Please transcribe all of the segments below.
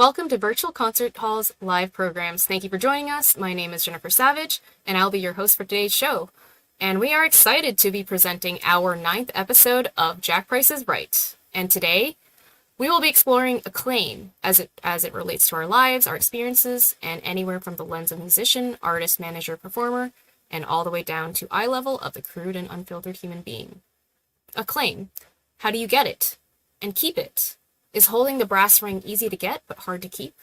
Welcome to Virtual Concert Hall's live programs. Thank you for joining us. My name is Jennifer Savage, and I'll be your host for today's show. And we are excited to be presenting our 9th episode of Jack Price is Right. And today, we will be exploring Acclaim as it relates to our lives, our experiences, and anywhere from the lens of musician, artist, manager, performer, and all the way down to eye level of the crude and unfiltered human being. Acclaim. How do you get it? And keep it? Is holding the brass ring easy to get, but hard to keep?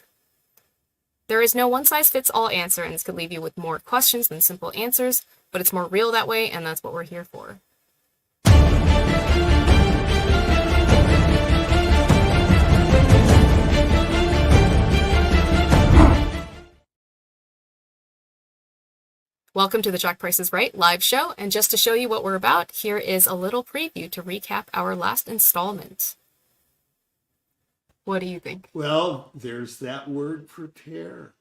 There is no one-size-fits-all answer, and this could leave you with more questions than simple answers, but it's more real that way, and that's what we're here for. Welcome to the Jack Price is Right live show, and just to show you what we're about, here is a little preview to recap our last installment. What do you think? Well, there's that word prepare.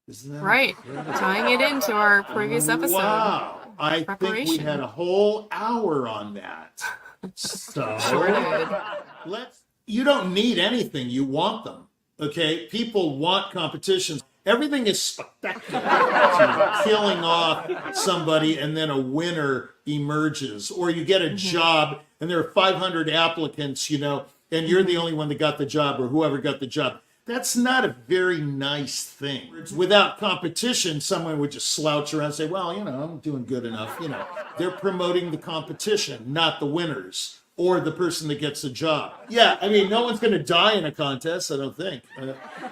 Isn't that right? incredible? Tying it into our previous episode. Wow. I think we had a whole hour on that. So Sure did. You don't need anything. You want them. Okay? People want competitions. Everything is spectacular to killing off somebody and then a winner emerges. Or you get a job and there are 500 applicants, and you're the only one that got the job or whoever got the job. That's not a very nice thing. Without competition, someone would just slouch around and say, well, I'm doing good enough. They're promoting the competition, not the winners or the person that gets the job. Yeah, no one's going to die in a contest, I don't think.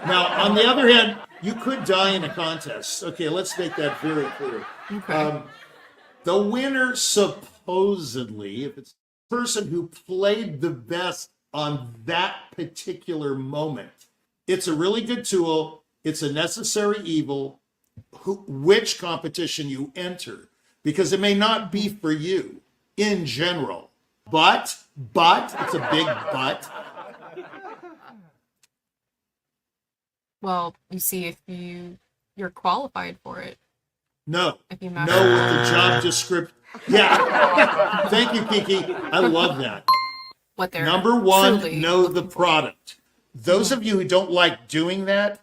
Now, on the other hand, you could die in a contest. Okay, let's make that very clear. Okay. The winner supposedly, if it's the person who played the best on that particular moment, it's a really good tool. It's a necessary evil, which competition you enter, because it may not be for you in general. But, it's a big but. Well, you see if you're qualified for it. No. If you with the job description. Yeah. Thank you, Kiki. I love that. What they're Number one, truly know the looking for. product. Those of you who don't like doing that,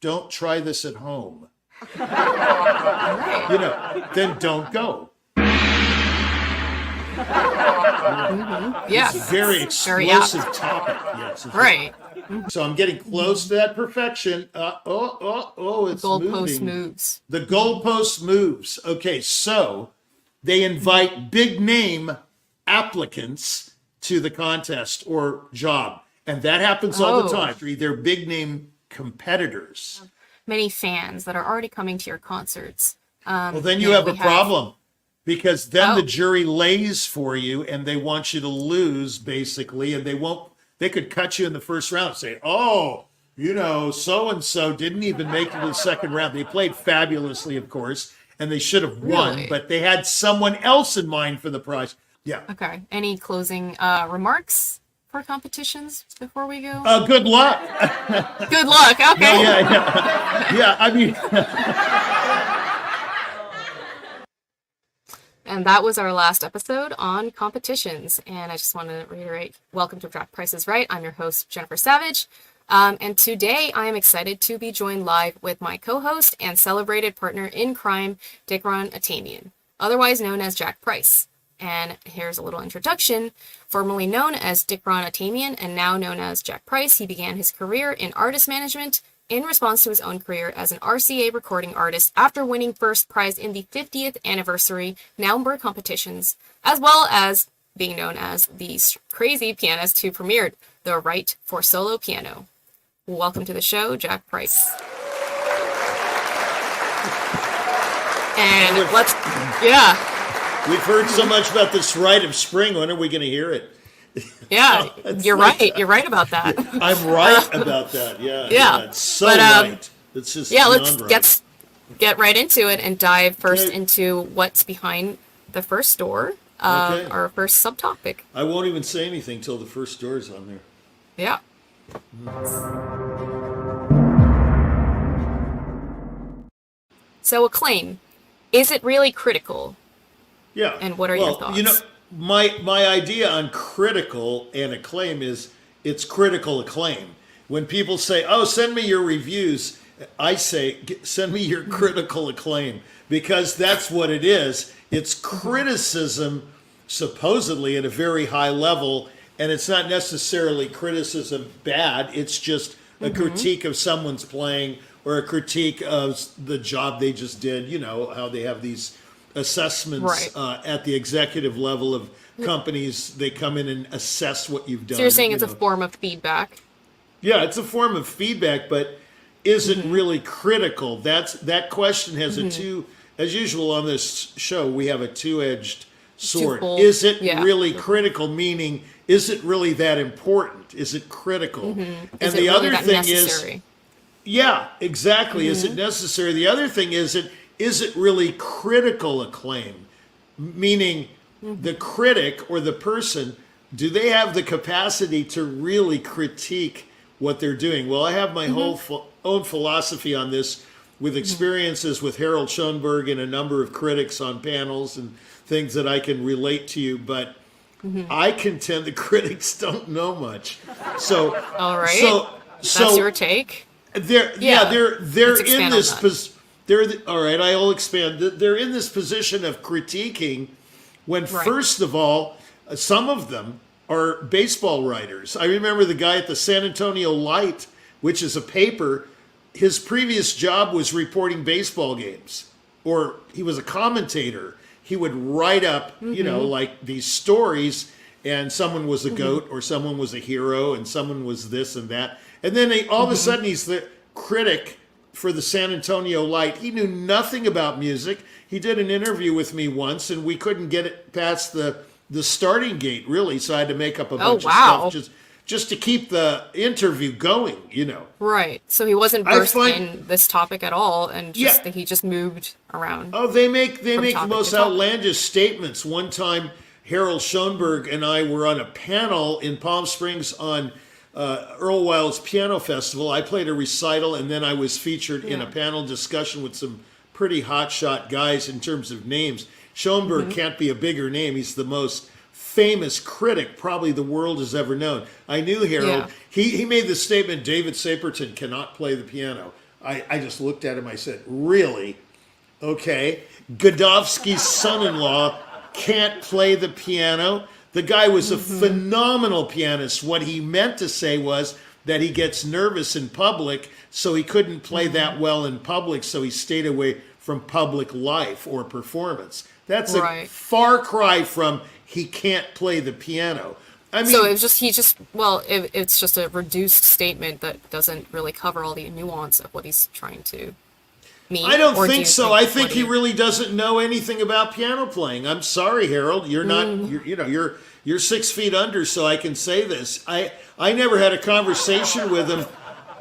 don't try this at home. Right. Then don't go. Yes. It's a very explosive topic. Yes. Right. So I'm getting close to that perfection. It's Goalpost moving. moves. The goalpost moves. Okay, so they invite big name applicants to the contest or job. And that happens all the time. They're big name competitors. Many fans that are already coming to your concerts. Well, then you have a problem. Because then the jury lays for you and they want you to lose, basically, and they could cut you in the first round and say, so-and-so didn't even make it to the second round. They played fabulously, of course, and they should have won, Really? but they had someone else in mind for the prize. Yeah. Okay. Any closing remarks for competitions before we go? Good luck. Good luck. Okay. Yeah, And that was our last episode on competitions. And I just want to reiterate, welcome to Jack Price is Right. I'm your host, Jennifer Savage. And today I am excited to be joined live with my co-host and celebrated partner in crime, Dikron Atamian, otherwise known as Jack Price. And here's a little introduction. Formerly known as Dikron Atamian and now known as Jack Price, he began his career in artist management in response to his own career as an RCA recording artist after winning first prize in the 50th anniversary Naumburg competitions, as well as being known as the crazy pianist who premiered The Right for Solo Piano. Welcome to the show, Jack Price. And we've heard so much about this rite of spring. When are we going to hear it? Yeah, you're right. You're right about that. I'm right about that. Yeah. It's so right. It's just let's get right into it and dive first into what's behind the first door of our first subtopic. I won't even say anything till the first door is on there. Yeah. So Acclaim, is it really critical? Yeah. And what are your thoughts? My idea on critical and acclaim is it's critical acclaim. When people say, "Oh, send me your reviews," I say, "Send me your critical acclaim," because that's what it is. It's criticism, supposedly at a very high level, and it's not necessarily criticism bad. It's just a critique of someone's playing or a critique of the job they just did. You know how they have these assessments at the executive level of companies. They come in and assess what you've done. So you're saying it's a form of feedback? Yeah, it's a form of feedback, but is it really critical? That question has a two. As usual on this show, we have a two-edged sword. Twofold. Is it really critical? Meaning, is it really that important? Is it critical? And Is the it really other that thing necessary? yeah, exactly. Is it necessary? The other thing is it really critical acclaim? Meaning, the critic or the person, do they have the capacity to really critique what they're doing? Well, I have my whole own philosophy on this, with experiences with Harold Schoenberg and a number of critics on panels and things that I can relate to you, but I contend the critics don't know much. So, all right, so that's your take. They're Let's expand in on this that. all right, I'll expand. They're in this position of critiquing when first of all, some of them are baseball writers. I remember the guy at the San Antonio Light, which is a paper. His previous job was reporting baseball games, or he was a commentator. He would write up, you know, like these stories, and someone was a goat, or someone was a hero, and someone was this and that. And then all of a sudden, he's the critic for the San Antonio Light. He knew nothing about music. He did an interview with me once, and we couldn't get it past the starting gate, really. So I had to make up a bunch of stuff just to keep the interview going, you know. Right. So he wasn't versed in this topic at all, and he just moved around. Oh, they make the most outlandish statements. One time, Harold Schoenberg and I were on a panel in Palm Springs on Earl Wild's Piano Festival. I played a recital, and then I was featured in a panel discussion with some pretty hotshot guys in terms of names. Schoenberg can't be a bigger name. He's the most famous critic probably the world has ever known. I knew Harold. He made the statement, David Saperton cannot play the piano. I just looked at him. I said, really? Okay. Godofsky's son-in-law can't play the piano. The guy was a phenomenal pianist. What he meant to say was that he gets nervous in public, so he couldn't play that well in public, so he stayed away from public life or performance. That's a far cry from he can't play the piano. I mean, so it's just a reduced statement that doesn't really cover all the nuance of what he's trying to mean. I don't think so. I think he really doesn't know anything about piano playing. I'm sorry, Harold. You're not. You're 6 feet under, so I can say this. I never had a conversation with him.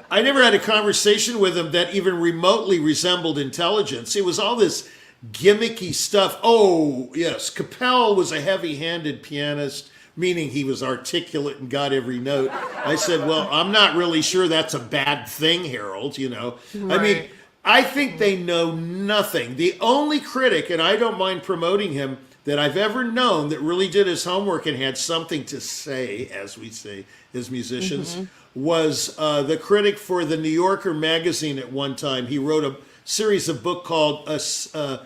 I never had a conversation with him that even remotely resembled intelligence. It was all this gimmicky stuff. Oh, yes, Capel was a heavy-handed pianist, meaning he was articulate and got every note. I said, well, I'm not really sure that's a bad thing, Harold, you know. I mean, I think they know nothing. The only critic, and I don't mind promoting him, that I've ever known that really did his homework and had something to say, as we say as musicians, was the critic for the New Yorker magazine at one time. He wrote a series of book called a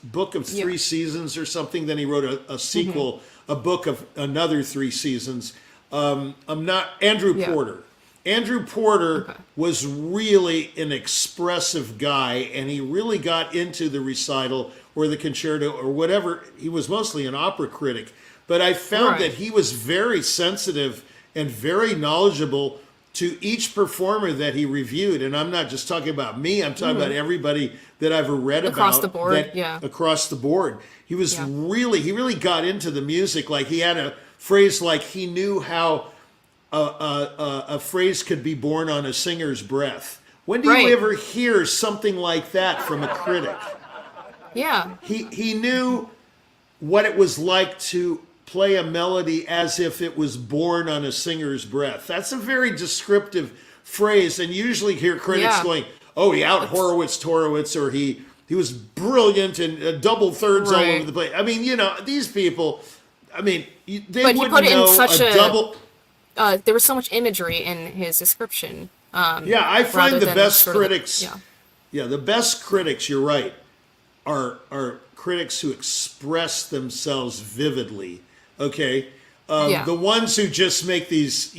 book of 3 seasons or something. Then he wrote a sequel, a book of another 3 seasons. Andrew Porter. Andrew Porter was really an expressive guy, and he really got into the recital or the concerto or whatever. He was mostly an opera critic, but I found that he was very sensitive and very knowledgeable to each performer that he reviewed. And I'm not just talking about me, I'm talking about everybody that I've ever read across about. The board, across the board. He was he really got into the music. Like he had a phrase like he knew how a phrase could be born on a singer's breath. When do you ever hear something like that from a critic? Yeah. He knew what it was like to play a melody as if it was born on a singer's breath. That's a very descriptive phrase, and usually hear critics going, oh, he out-Horowitz, or he was brilliant and double thirds all over the place. I mean, you know, these people, I mean, they wouldn't know a double... there was so much imagery in his description. Yeah, I find rather the than best sort of the- critics. Yeah, the best critics. You're right. Are critics who express themselves vividly. Okay. The ones who just make these,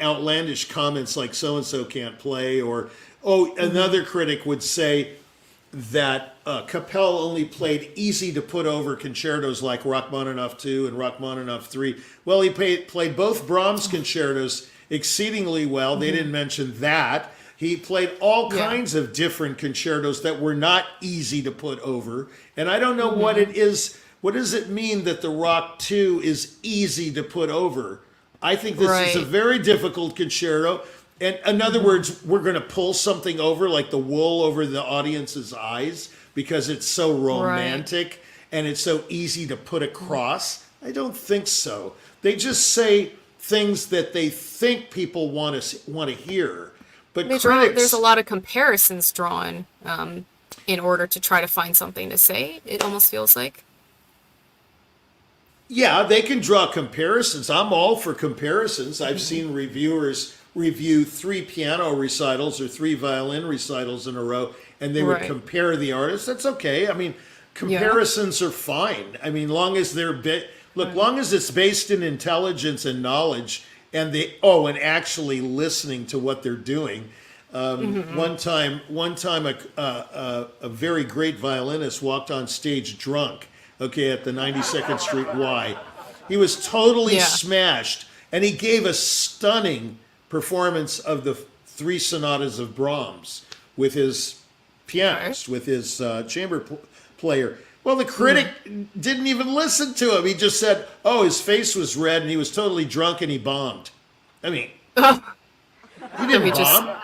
outlandish comments like so and so can't play, or another critic would say that Capel only played easy to put over concertos like Rachmaninoff 2 and Rachmaninoff 3. Well, he played both Brahms concertos exceedingly well. They didn't mention that. He played all kinds of different concertos that were not easy to put over. And I don't know what it is. What does it mean that the Rock 2 is easy to put over? I think this is a very difficult concerto. And in other words, we're going to pull something over like the wool over the audience's eyes because it's so romantic and it's so easy to put across. I don't think so. They just say things that they think people want to hear. But there's a lot of comparisons drawn in order to try to find something to say, it almost feels like. Yeah, they can draw comparisons. I'm all for comparisons. I've seen reviewers review 3 piano recitals or 3 violin recitals in a row, and they would compare the artists. That's okay. I mean, comparisons are fine. I mean, long as they're long as it's based in intelligence and knowledge, and and actually listening to what they're doing. One time, a very great violinist walked on stage drunk. Okay, at the 92nd Street Y. He was totally smashed, and he gave a stunning performance of the 3 sonatas of Brahms with his pianist, with his chamber player. Well, the critic didn't even listen to him. He just said, his face was red, and he was totally drunk, and he bombed. I mean, he didn't bomb.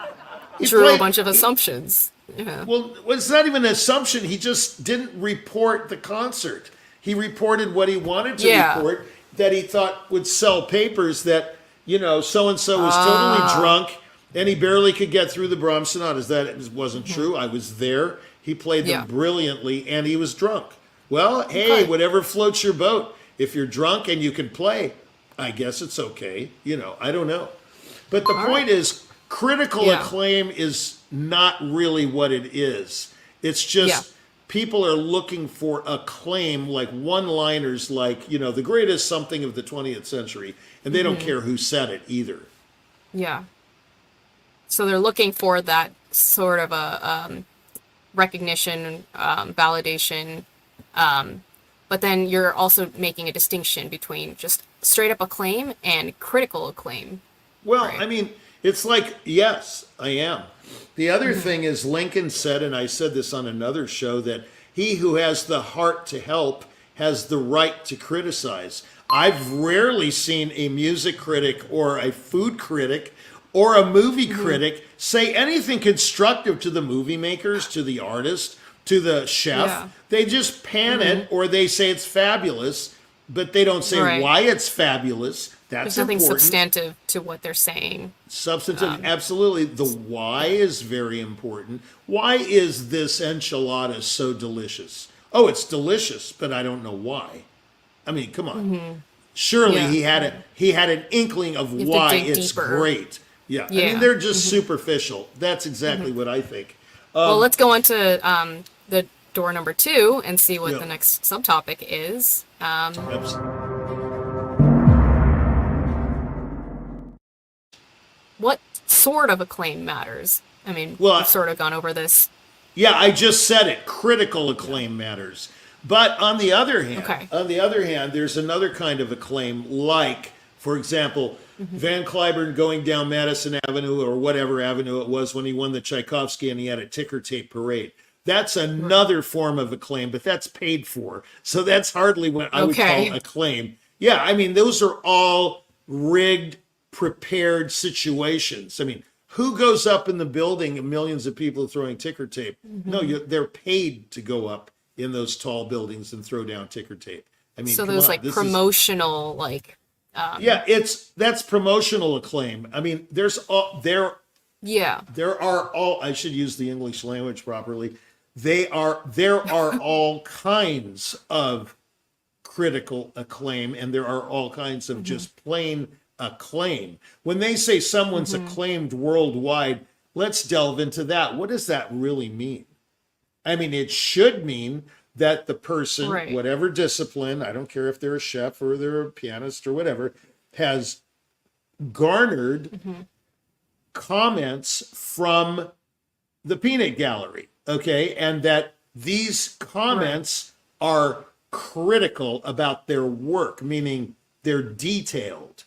He drew a bunch of assumptions. Yeah. Well, it's not even an assumption. He just didn't report the concert. He reported what he wanted to report, that he thought would sell papers, that, so-and-so was totally drunk and he barely could get through the Brahms sonatas. That wasn't true. I was there. He played them brilliantly and he was drunk. Well, hey, whatever floats your boat. If you're drunk and you can play, I guess it's okay. I don't know. But the point is, critical acclaim is not really what it is. It's just people are looking for acclaim, like one-liners, like, the greatest something of the 20th century, and they don't care who said it either. Yeah. So they're looking for that sort of a recognition, validation, but then you're also making a distinction between just straight-up acclaim and critical acclaim. Well, I mean, it's like, yes, I am. The other thing is, Lincoln said, and I said this on another show, that he who has the heart to help has the right to criticize. I've rarely seen a music critic or a food critic or a movie critic say anything constructive to the movie makers, to the artist, to the chef. Yeah. They just pan it, or they say it's fabulous, but they don't say why it's fabulous. That's There's nothing important. Substantive to what they're saying. Substantive, absolutely. The why is very important. Why is this enchilada so delicious? Oh, it's delicious, but I don't know why. I mean, come on. Surely he had an inkling of why it's deeper. Great. Yeah. I mean, they're just superficial. That's exactly what I think. Well, let's go on to the door number 2 and see what the next subtopic is. What sort of acclaim matters? I mean, we've sort of gone over this. Yeah, I just said it. Critical acclaim matters. But on the other hand, there's another kind of acclaim, like, for example, Van Cliburn going down Madison Avenue or whatever avenue it was when he won the Tchaikovsky and he had a ticker tape parade. That's another form of acclaim, but that's paid for. So that's hardly what I would call acclaim. Yeah, I mean, those are all rigged, prepared situations. I mean, who goes up in the building and millions of people are throwing ticker tape? No, they're paid to go up in those tall buildings and throw down ticker tape. I mean, so there's like promotional, that's promotional acclaim. I mean, there are all, I should use the English language properly. There are all kinds of critical acclaim, and there are all kinds of just plain acclaim. When they say someone's acclaimed worldwide, let's delve into that. What does that really mean? I mean, it should mean that the person, Right. whatever discipline, I don't care if they're a chef or they're a pianist or whatever, has garnered comments from the peanut gallery, okay? And that these comments are critical about their work, meaning they're detailed,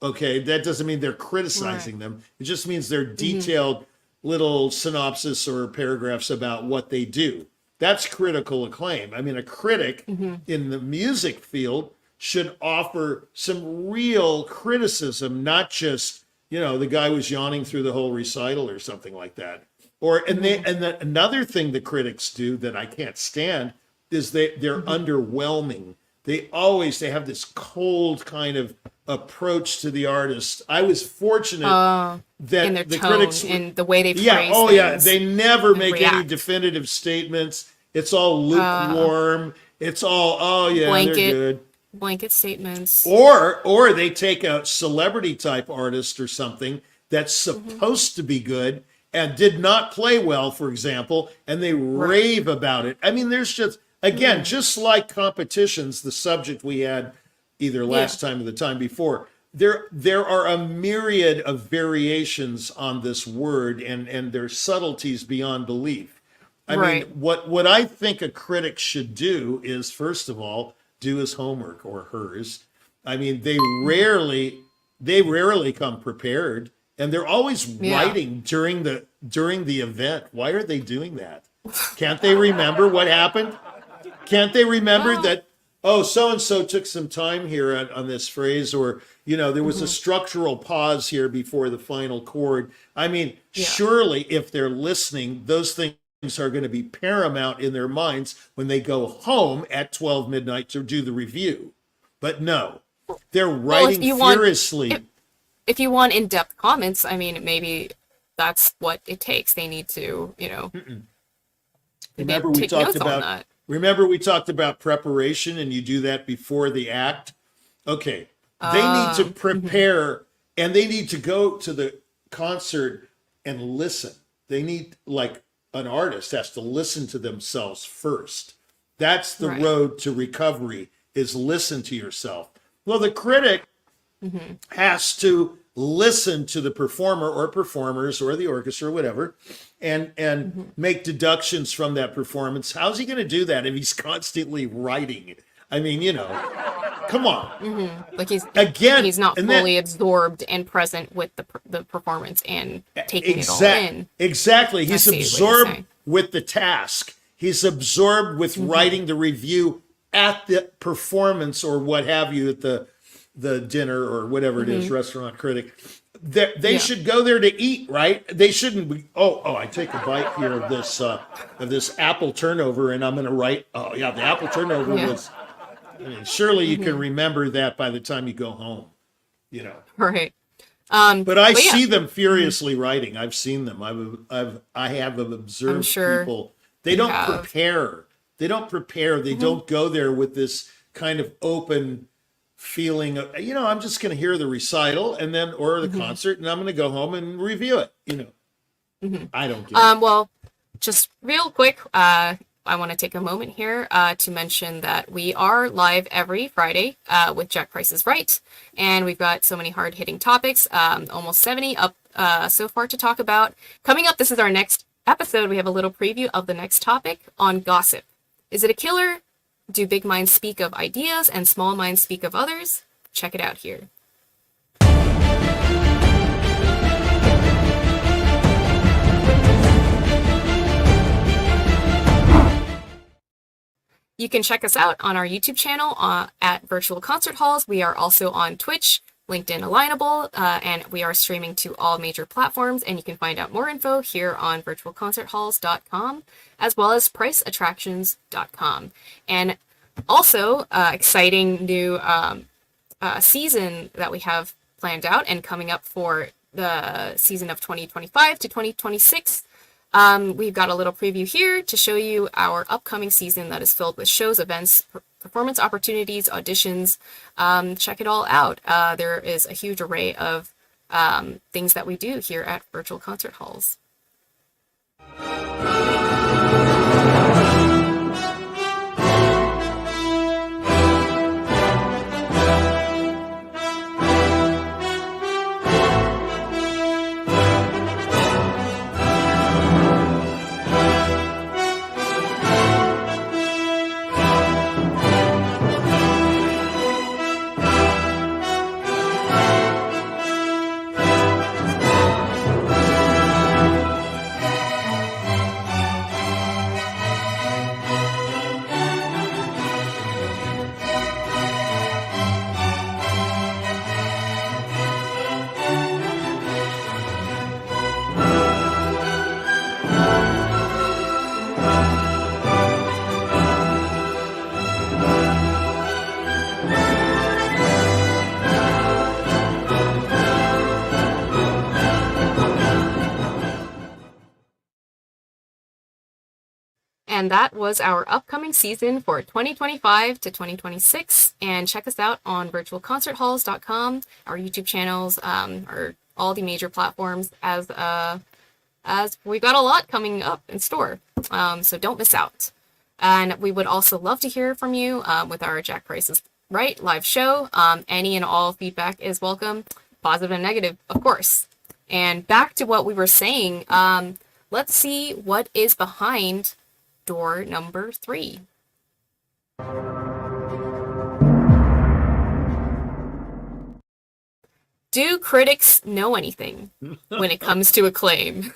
okay? That doesn't mean they're criticizing them. It just means they're detailed little synopsis or paragraphs about what they do. That's critical acclaim. I mean, a critic in the music field should offer some real criticism, not just, you know, the guy was yawning through the whole recital or something like that. Or another thing the critics do that I can't stand is they're underwhelming. They have this cold kind of approach to the artist. I was fortunate that in their the tone, critics in the way they phrase things they never make any react. definitive statements. It's all lukewarm. It's all Blanket. they're good. blanket statements. Or they take a celebrity type artist or something that's supposed to be good and did not play well, for example, and they rave about it. I mean, there's just, again, just like competitions, the subject we had either last time or the time before, there are a myriad of variations on this word, and there's subtleties beyond belief. I mean, what I think a critic should do is, first of all, do his homework, or hers. I mean, they rarely come prepared, and they're always writing during the event. Why are they doing that? Can't they remember what happened? Can't they remember that, oh, so-and-so took some time here on this phrase, or, you know, there was a structural pause here before the final chord. I mean, surely if they're listening, those things are going to be paramount in their minds when they go home at 12 midnight to do the review. But no, they're writing furiously. If you want in-depth comments, I mean, maybe that's what it takes. They need to, you know, Remember we talked about preparation, and you do that before the act. Okay, they need to prepare, and they need to go to the concert and listen. They need, like, an artist has to listen to themselves first. That's the road to recovery, is listen to yourself. Well, the critic has to listen to the performer or performers or the orchestra or whatever, and make deductions from that performance. How's he going to do that if he's constantly writing? I mean, you know, come on. like he's not fully absorbed and present with the performance and taking it all in. Exactly. He's absorbed with the task. He's absorbed with writing the review at the performance or what have you, at the dinner or whatever it is, restaurant critic. They should go there to eat, right? They shouldn't be, I take a bite here of this apple turnover, and I'm going to write, the apple turnover was, I mean, surely you can remember that by the time you go home, you know. Right. But I see them furiously writing. I've seen them. I have observed people. They don't prepare. They don't go there with this kind of open feeling of, you know, I'm just going to hear the recital and then, or the concert, and I'm going to go home and review it. You know, I don't get it. Well, just real quick, I want to take a moment here to mention that we are live every Friday with Jack Price is Right. And we've got so many hard-hitting topics, almost 70 up so far to talk about. Coming up, this is our next episode. We have a little preview of the next topic on gossip. Is it a killer? Do big minds speak of ideas and small minds speak of others? Check it out here. You can check us out on our YouTube channel at Virtual Concert Halls. We are also on Twitch, LinkedIn Alignable, and we are streaming to all major platforms. And you can find out more info here on virtualconcerthalls.com, as well as priceattractions.com. And also, exciting new season that we have planned out and coming up for the season of 2025 to 2026. We've got a little preview here to show you our upcoming season that is filled with shows, events, performance opportunities, auditions. Check it all out. There is a huge array of things that we do here at Virtual Concert Halls. And that was our upcoming season for 2025 to 2026. And check us out on virtualconcerthalls.com, our YouTube channels, or all the major platforms, as we got a lot coming up in store. So don't miss out. And we would also love to hear from you with our Jack Price is Right live show. Any and all feedback is welcome, positive and negative, of course. And back to what we were saying, let's see what is behind door number 3. Do critics know anything when it comes to Acclaim?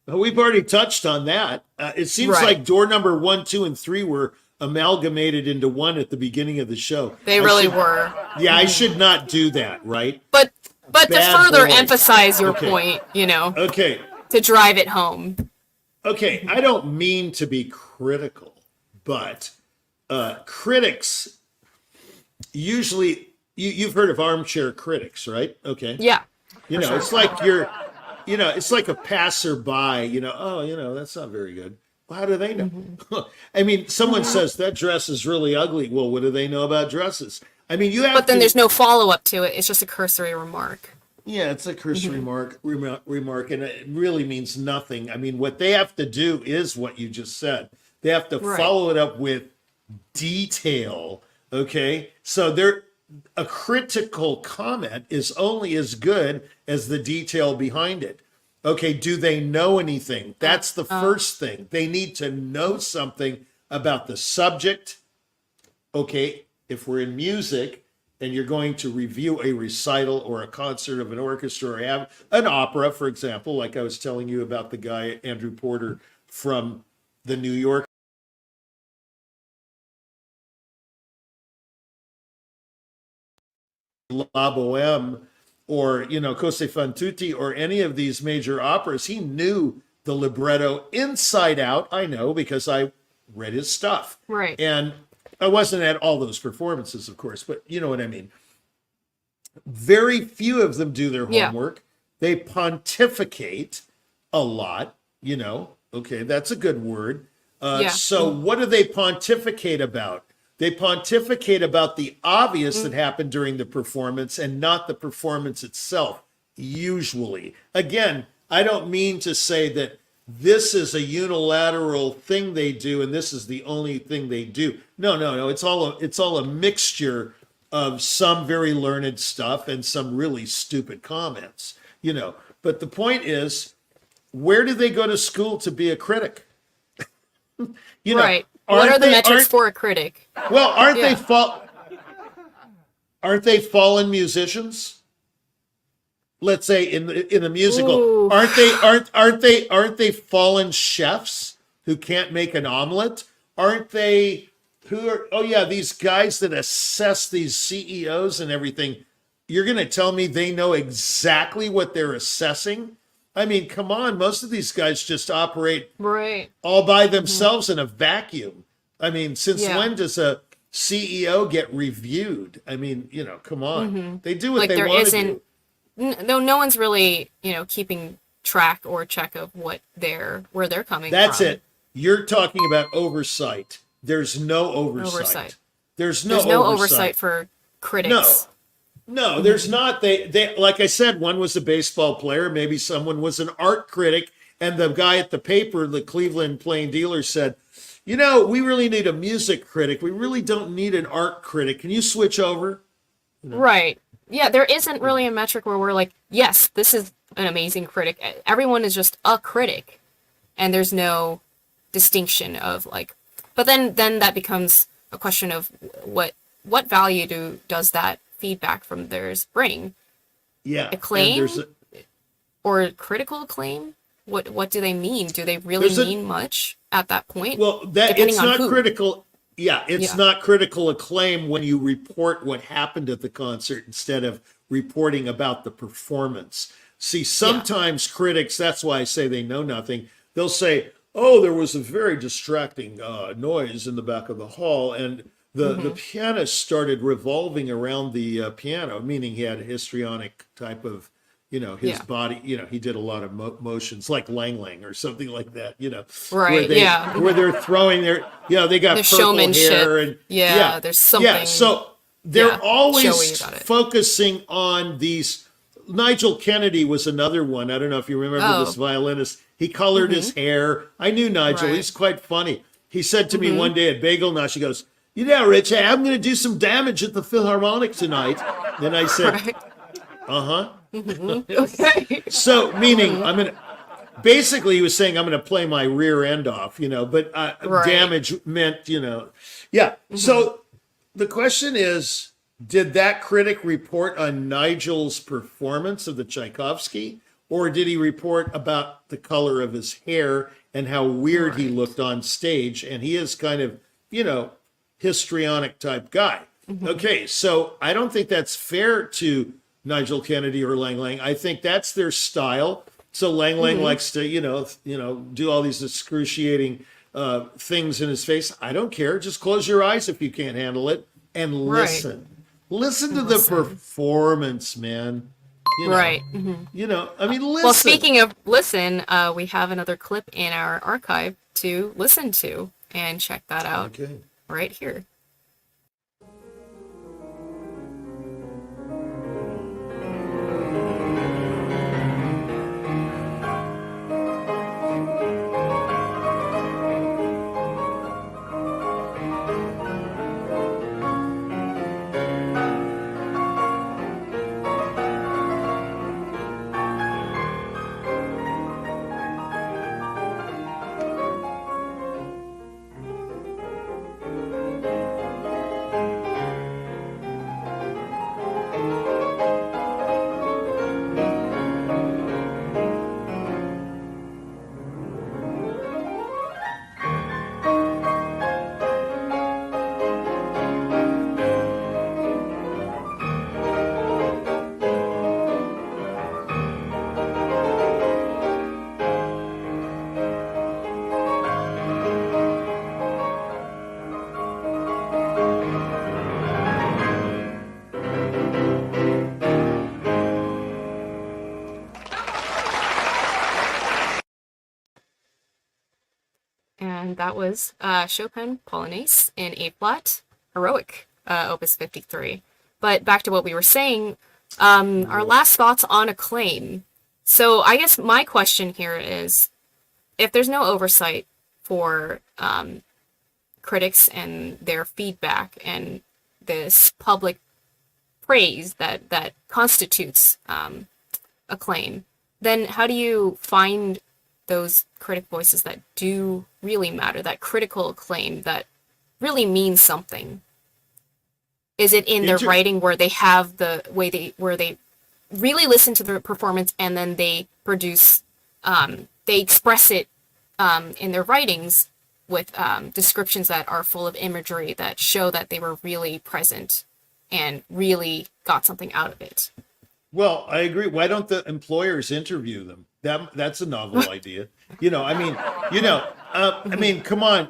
Well, we've already touched on that. It seems like door number 1, 2, and 3 were amalgamated into one at the beginning of the show. They really were. Yeah, I should not do that, right? But to further boy. Emphasize your point, Okay. To drive it home. Okay, I don't mean to be critical, but critics usually, you've heard of armchair critics, right? Okay. Yeah. It's like it's like a passerby, that's not very good. Well, how do they know? Mm-hmm. I mean, someone says that dress is really ugly. Well, what do they know about dresses? I mean, But then there's no follow-up to it. It's just a cursory remark. Yeah, it's a cursory remark, and it really means nothing. I mean, what they have to do is what you just said. They have to follow it up with detail, okay? So a critical comment is only as good as the detail behind it. Okay, do they know anything? That's the first thing. They need to know something about the subject. Okay, if we're in music, and you're going to review a recital or a concert of an orchestra or have an opera, for example, like I was telling you about the guy, Andrew Porter, from the New York. La Boheme, or, Cose fan tutti, or any of these major operas, he knew the libretto inside out. I know because I read his stuff. Right. And I wasn't at all those performances, of course, but you know what I mean. Very few of them do their homework. They pontificate a lot, Okay, that's a good word. So what do they pontificate about? They pontificate about the obvious that happened during the performance and not the performance itself, usually. Again, I don't mean to say that this is a unilateral thing they do and this is the only thing they do. No. It's all a mixture of some very learned stuff and some really stupid comments, But the point is, where do they go to school to be a critic? Right. What are the metrics for a critic? Well, aren't they fallen musicians? Let's say in the musical, Ooh. aren't they fallen chefs who can't make an omelet? Aren't they these guys that assess these CEOs and everything? You're going to tell me they know exactly what they're assessing? I mean, come on, most of these guys just operate all by themselves in a vacuum. I mean, since when does a CEO get reviewed? I mean, come on. They do what they want to do. No one's really, keeping track or check of where they're coming from. That's it. You're talking about oversight. there's no oversight. There's no oversight for critics. No, there's not. They like I said, one was a baseball player, maybe someone was an art critic, and the guy at the paper, the Cleveland Plain Dealer, said, you know, we really need a music critic. We really don't need an art critic. Can you switch over? Right. Yeah, there isn't really a metric where we're like, yes, this is an amazing critic. Everyone is just a critic, and there's no distinction of like. But then that becomes a question of what value does that feedback from theirs bring? Yeah, acclaim or critical acclaim? What do they mean? Do they really mean much at that point? Well, it's not critical. Yeah, it's not critical acclaim when you report what happened at the concert instead of reporting about the performance. See, sometimes critics, that's why I say they know nothing. They'll say, oh, there was a very distracting noise in the back of the hall, and the pianist started revolving around the piano, meaning he had a histrionic type of, his body, he did a lot of motions like Lang Lang or something like that, Right, where they're throwing their, they got the purple hair. And there's something. Yeah, so they're always focusing on these. Nigel Kennedy was another one. I don't know if you remember this violinist. He colored his hair. I knew Nigel. He's quite funny. He said to me one day at Bagel Nosh, he goes, Rich, I'm going to do some damage at the Philharmonic tonight. Then I said, Okay. So, meaning, basically he was saying, I'm going to play my rear end off, but damage meant, So the question is, did that critic report on Nigel's performance of the Tchaikovsky, or did he report about the color of his hair and how weird he looked on stage? And he is kind of, histrionic type guy. Okay, so I don't think that's fair to Nigel Kennedy or Lang Lang. I think that's their style. So Lang Lang likes to, do all these excruciating things in his face. I don't care. Just close your eyes if you can't handle it and listen. Listen to the performance, man. Listen. Well, speaking of listen, we have another clip in our archive to listen to and check that out right here. And that was Chopin Polonaise in A flat, Heroic, Opus 53. But back to what we were saying, our last thoughts on Acclaim. So I guess my question here is, if there's no oversight for critics and their feedback and this public praise that constitutes Acclaim, then how do you find those critic voices that do really matter, that critical acclaim that really means something? Is it in their writing where they have the way where they really listen to the performance and then they produce, they express it in their writings with descriptions that are full of imagery that show that they were really present and really got something out of it? Well, I agree. Why don't the employers interview them? That's a novel idea. Come on.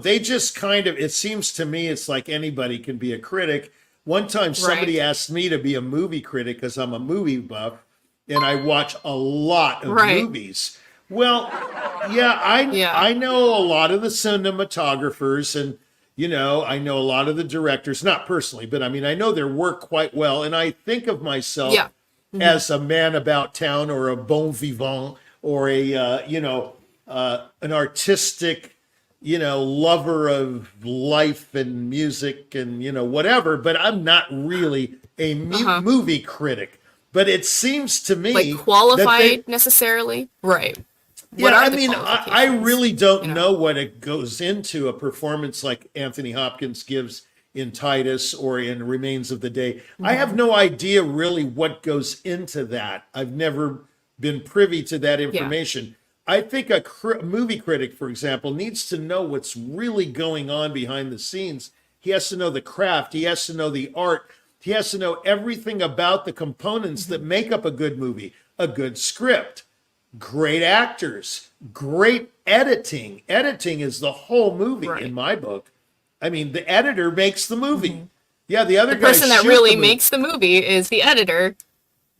They just kind of, it seems to me, it's like anybody can be a critic. One time somebody asked me to be a movie critic because I'm a movie buff and I watch a lot of movies. Well, I know a lot of the cinematographers, and I know a lot of the directors, not personally, but I mean, I know their work quite well. And I think of myself as a man about town or a bon vivant or an artistic, lover of life and music and, whatever, but I'm not really a movie critic. But it seems to me like qualified necessarily. Right. Yeah, I mean, I really don't know what it goes into a performance like Anthony Hopkins gives in Titus or in Remains of the Day. I have no idea really what goes into that. I've never been privy to that information. I think a movie critic, for example, needs to know what's really going on behind the scenes. He has to know the craft. He has to know the art. He has to know everything about the components that make up a good movie, a good script. Great actors, great editing. Editing is the whole movie in my book. I mean, the editor makes the movie. Yeah, the person that really makes the movie is the editor.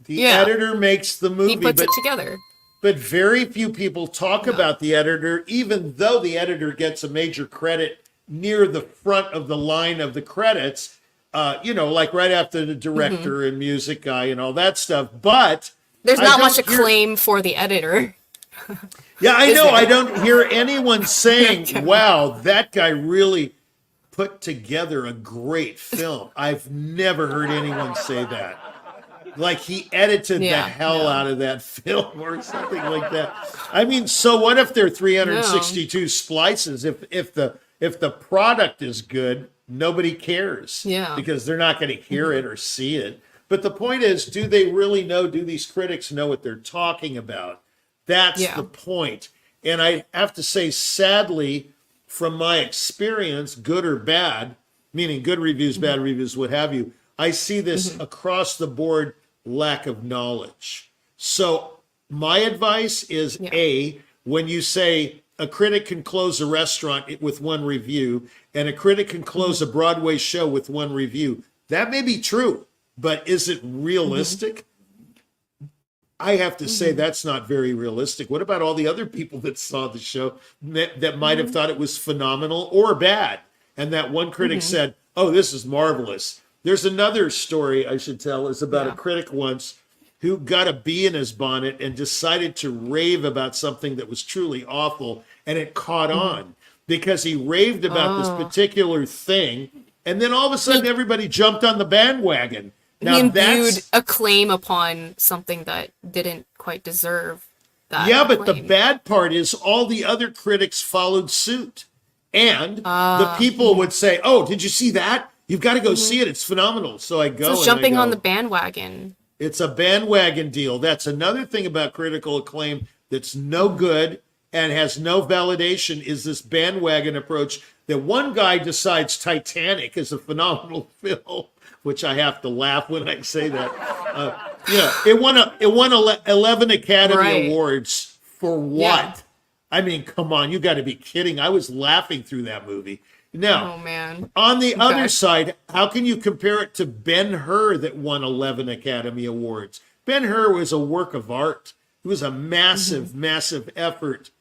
The editor makes the movie. He puts it together. But very few people talk about the editor, even though the editor gets a major credit near the front of the line of the credits, like right after the director and music guy and all that stuff. But there's not much acclaim for the editor. Yeah, I know. I don't hear anyone saying, wow, that guy really put together a great film. I've never heard anyone say that. Like he edited the hell out of that film or something like that. I mean, so what if there are 362 splices? If the product is good, nobody cares. Yeah. Because they're not going to hear it or see it. But the point is, do they really know? Do these critics know what they're talking about? That's the point. And I have to say, sadly, from my experience, good or bad, meaning good reviews, bad reviews, what have you, I see this across the board lack of knowledge. So my advice is when you say a critic can close a restaurant with one review and a critic can close a Broadway show with one review, that may be true. But is it realistic? I have to say that's not very realistic. What about all the other people that saw the show that might have thought it was phenomenal or bad? And that one critic said, oh, this is marvelous. There's another story I should tell is about a critic once who got a bee in his bonnet and decided to rave about something that was truly awful. And it caught on because he raved about this particular thing. And then all of a sudden, everybody jumped on the bandwagon. Now, he imbued acclaim upon something that didn't quite deserve that. Yeah, but the bad part is all the other critics followed suit. And the people would say, oh, did you see that? You've got to go see it. It's phenomenal. So I go. So jumping on the bandwagon. It's a bandwagon deal. That's another thing about critical acclaim that's no good and has no validation is this bandwagon approach that one guy decides Titanic is a phenomenal film. Which I have to laugh when I say that. It won 11 Academy Awards for what? Yeah. I mean, come on, you got to be kidding. I was laughing through that movie. Now, on the other side, how can you compare it to Ben-Hur that won 11 Academy Awards? Ben-Hur was a work of art. It was a massive, massive effort,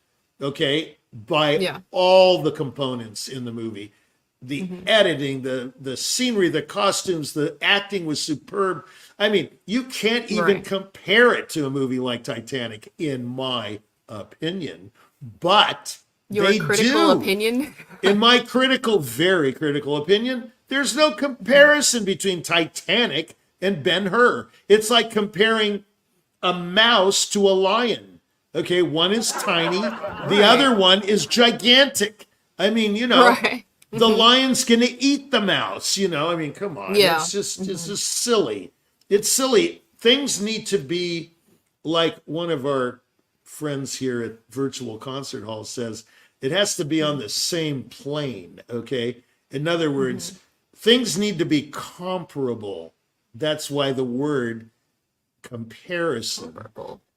by all the components in the movie. The editing, the scenery, the costumes, the acting was superb. I mean, you can't even compare it to a movie like Titanic, in my opinion. But your critical opinion? In my very critical opinion, there's no comparison between Titanic and Ben-Hur. It's like comparing a mouse to a lion. Okay, one is tiny, the other one is gigantic. I mean, the lion's going to eat the mouse, I mean, come on. Yeah. It's just silly. It's silly. Things need to be like one of our friends here at Virtual Concert Hall says, it has to be on the same plane, okay? In other words, things need to be comparable. That's why the word comparison,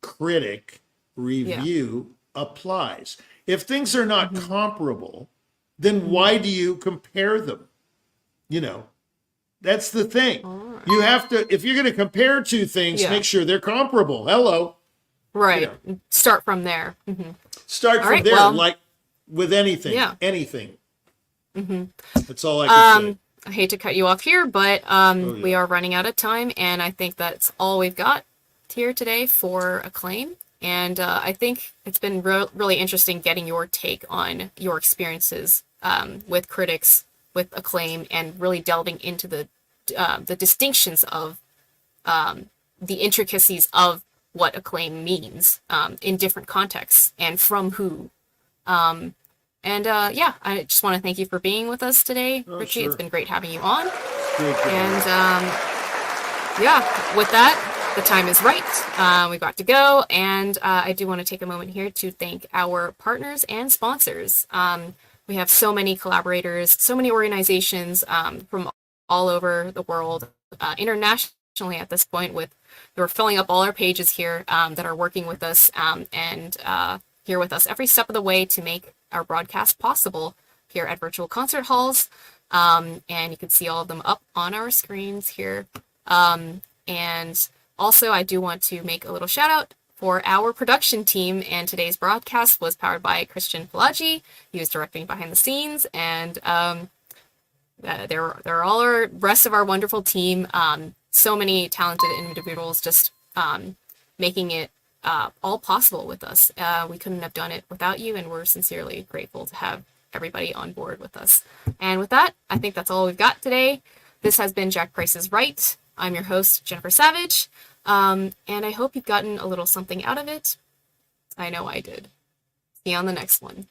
critic, review applies. If things are not comparable, then why do you compare them? That's the thing. Right. You have to, if you're going to compare two things, make sure they're comparable. Hello. Right. Start from there. Start from there, like with anything. Yeah. Anything. That's all I can say. I hate to cut you off here, but we are running out of time, and I think that's all we've got here today for Acclaim. And I think it's been really interesting getting your take on your experiences with critics, with Acclaim, and really delving into the distinctions of the intricacies of what Acclaim means in different contexts and from who. Yeah, I just want to thank you for being with us today, Richie. Sure. It's been great having you on. Great. And yeah, with that, the time is right. We've got to go. And I do want to take a moment here to thank our partners and sponsors. We have so many collaborators, so many organizations from all over the world, internationally at this point. We're filling up all our pages here that are working with us and here with us every step of the way to make our broadcast possible here at Virtual Concert Halls. And you can see all of them up on our screens here. And also, I do want to make a little shout out for our production team. And today's broadcast was powered by Christian Pelagi. He was directing behind the scenes. And they're all our rest of our wonderful team. So many talented individuals just making it all possible with us. We couldn't have done it without you, and we're sincerely grateful to have everybody on board with us. And with that, I think that's all we've got today. This has been Jack Price is Right. I'm your host, Jennifer Savage, and I hope you've gotten a little something out of it. I know I did. See you on the next one.